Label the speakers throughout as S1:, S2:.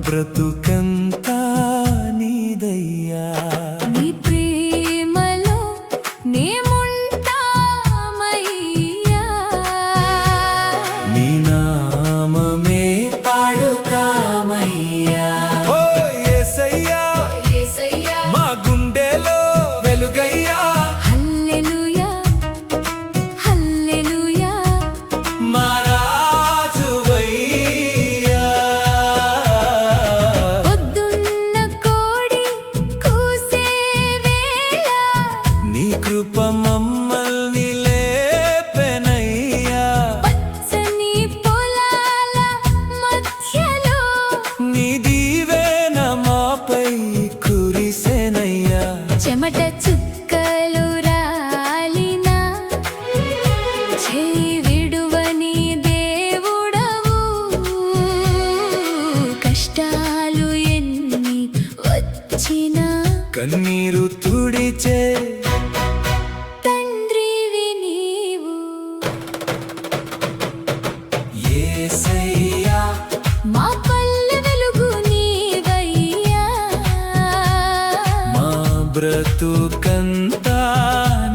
S1: బ్రతుకంతా నీదయ్యా
S2: నీ ప్రేమలో నేముంటామయ్యా
S1: నీ నామమే పాడుతామయ్యా ఓ యేసయ్యా
S2: యేసయ్యా
S1: మా గుండెలో వెలుగయ్యా
S2: హల్లెలూయా హల్లెలూయా
S1: మా రాజువయ్యా
S2: పొద్దున్న కోడి కూసే వేళ
S1: నీ కృప మమ్మల్ని లేపెనయ్యా
S2: పచ్చని పొలాల మధ్యలో
S1: నీ దీవెన మాపై కురిసెనయ్యా
S2: చెమట చుక్కలు రాలినా చేయి విడువని దేవుడవు కష్టాలు ఎన్ని వచ్చినా
S1: కన్నీరు తుడిచే
S2: తండ్రివి నీవు
S1: యేసయ్యా
S2: మా పల్లె వెలుగు నీవయ్యా
S1: మా బ్రతుకంతా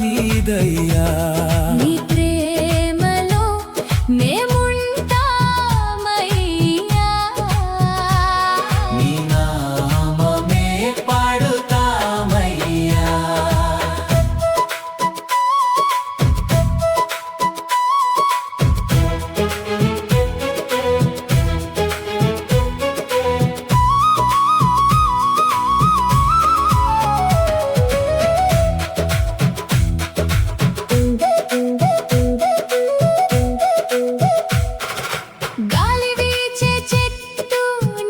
S1: నీదయ్యా
S2: నీ ప్రేమలో మేముంటామయ్యా
S1: నీ నామమే పాడుతామయ్యా
S2: గాలి వీచే చెట్టు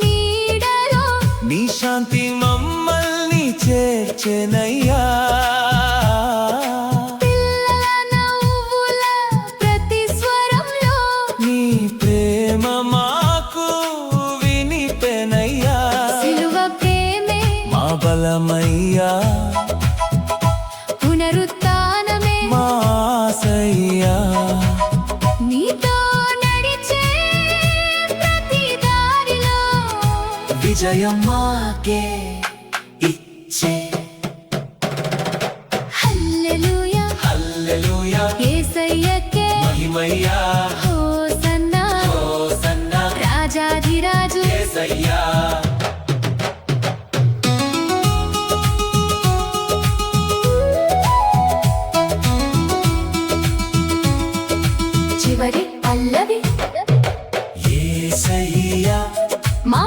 S2: నీడలో
S1: నీ శాంతి మమ్మల్ని చేర్చెనయ్యా
S2: పిల్లల నవ్వుల ప్రతి స్వరంలో
S1: నీ ప్రేమ మాకు వినిపెనయ్యా
S2: సిలువ ప్రేమే
S1: మా బలమయ్యా
S2: పునరుత్థానమే
S1: మా ఆశయ్యా
S2: నీతో నడిచే ప్రతి దారిలో
S1: విజయం మాకే ఇచ్చే
S2: హల్లెలూయా
S1: హల్లెలూయా
S2: యేసయ్యకే
S1: మహిమయ్యా
S2: హోసన్నా
S1: హోసన్నా
S2: రాజాధిరాజు
S1: యేసయ్యా
S2: చివరి పల్లవి
S1: యేసయ్యా
S2: మా